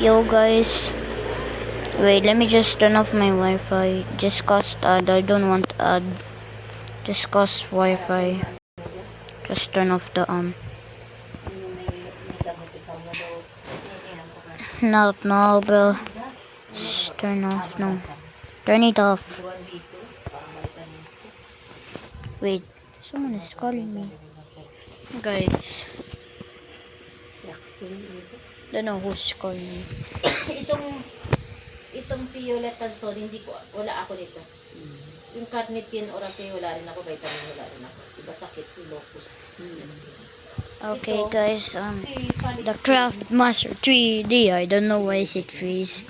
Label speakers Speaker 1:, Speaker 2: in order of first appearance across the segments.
Speaker 1: Yo guys, wait, let me just turn off my Wi-Fi. Just cause I don't want just cause Wi-Fi. Just turn off the Not no, bro. Just turn off, no. Turn it off. Wait, someone is calling me. Guys, don't know who's calling me.
Speaker 2: itong Violet Tanson, wala ako dito. Yung carnitine orate, wala rin ako, vitamin wala rin ako. Diba sakit, locus.
Speaker 1: Okay guys, the Craft Master 3D, I don't know why is it freeze.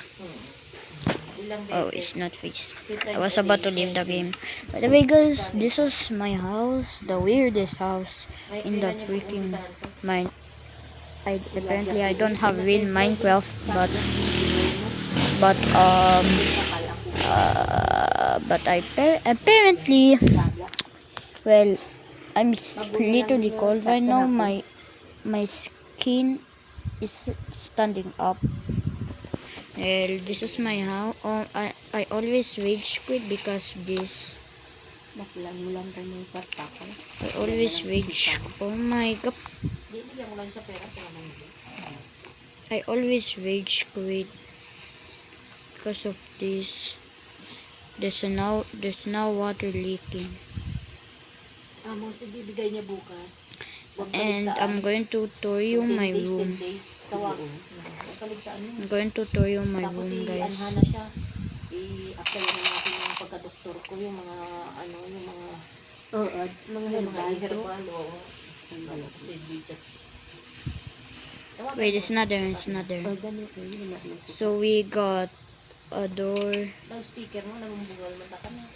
Speaker 1: Oh, it's not freeze. I was about to leave the game. By the way guys, this is my house, the weirdest house in the freaking mine. Apparently I don't have real Minecraft, but apparently, well, I'm literally cold right now. My skin is standing up. Well, this is my house. I always rage quit because this. I always rage. Oh my god. I always rage quit because of this. There's now water leaking. And I'm going to tour you my room. I'm going to tour you my room, guys.
Speaker 2: I-apply na natin yung pagka-doktor ko, yung mga herbal o
Speaker 1: wait, it's not there. So we got a door.
Speaker 2: Speaker mo, namumbugal mo ka na.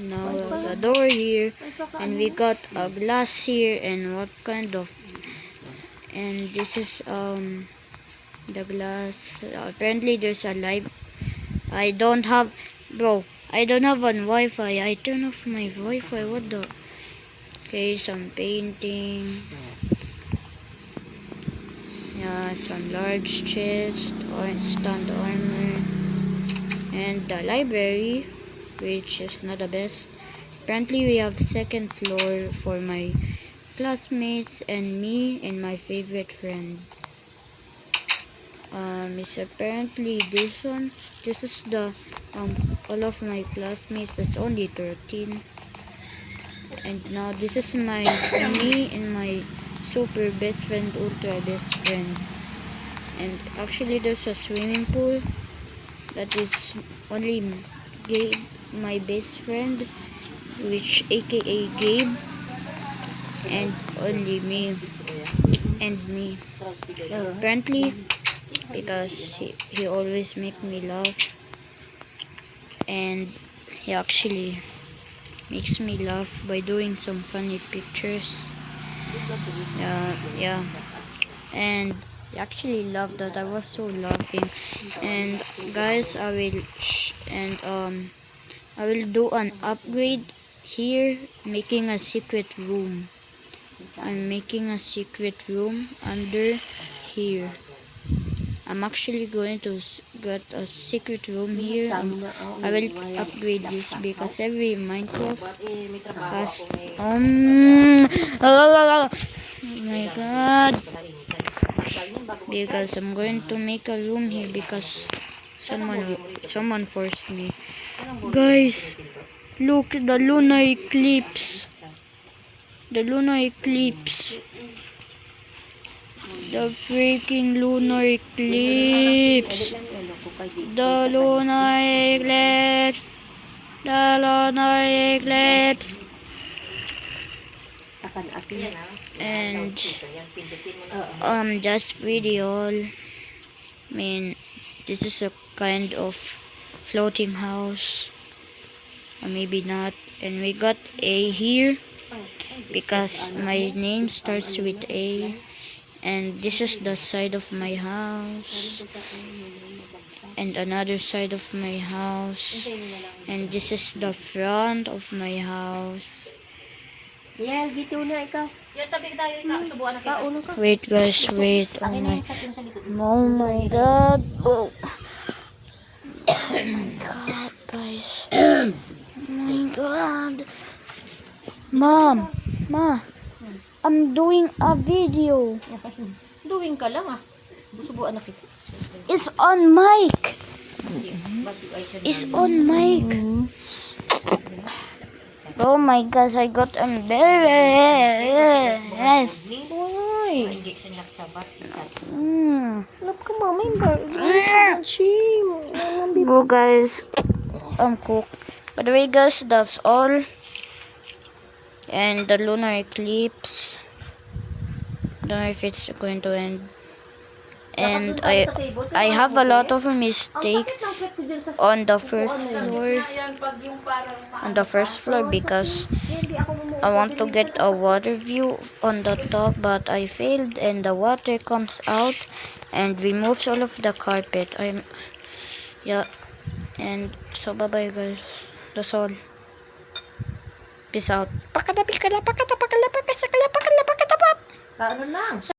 Speaker 1: Now a door here, and we got a glass here, and what kind of, and this is the glass. Apparently there's a live. I don't have an Wi-Fi. I turn off my Wi-Fi. What the? Okay, some painting. Yeah, some large chest, stand armor, and the library, which is not the best. Apparently we have second floor for my classmates and me and my favorite friend. It's apparently this one. This is the all of my classmates. That's only 13. And now this is me and my super best friend, ultra best friend. And actually there's a swimming pool that is only my best friend, which aka Gabe, and only me and me. Apparently because he always make me laugh, and he actually makes me laugh by doing some funny pictures. Yeah, and I actually love that. I was so laughing. And guys, I will do an upgrade here, making a secret room. I'm making a secret room under here. I'm actually going to get a secret room here, and I will upgrade this because every Minecraft has oh my god, because I'm going to make a room here because someone forced me. Guys, look, the lunar eclipse. The freaking lunar eclipse. The lunar eclipse. And just video. I mean, this is a kind of floating house, or maybe not. And we got A here because my name starts with A. And this is the side of my house, and another side of my house, and this is the front of my house.
Speaker 2: Yeah, dito na ikaw. Yan, tabi tayo, subuan na kita.
Speaker 1: Wait guys, wait. Oh
Speaker 2: Akin na
Speaker 1: my,
Speaker 2: yung sa likod.
Speaker 1: oh my god. Oh. Oh my god, guys. Oh my god. Mom, Ma, I'm doing a video.
Speaker 2: Doing ka lang ah. Subuan na kita.
Speaker 1: It's on mic. It's on mic. Oh my gosh, I got embarrassed.
Speaker 2: Why? Hindi siya nakasabat.
Speaker 1: Look, come on, Go guys, cook. By the way guys, that's all. And the lunar eclipse. Don't know if it's going to end. And I have a lot of mistake on the first floor. On the first floor because I want to get a water view on the top, but I failed and the water comes out and removes all of the carpet. Yeah, and so bye bye guys. That's all. Peace out.
Speaker 2: Ano lang?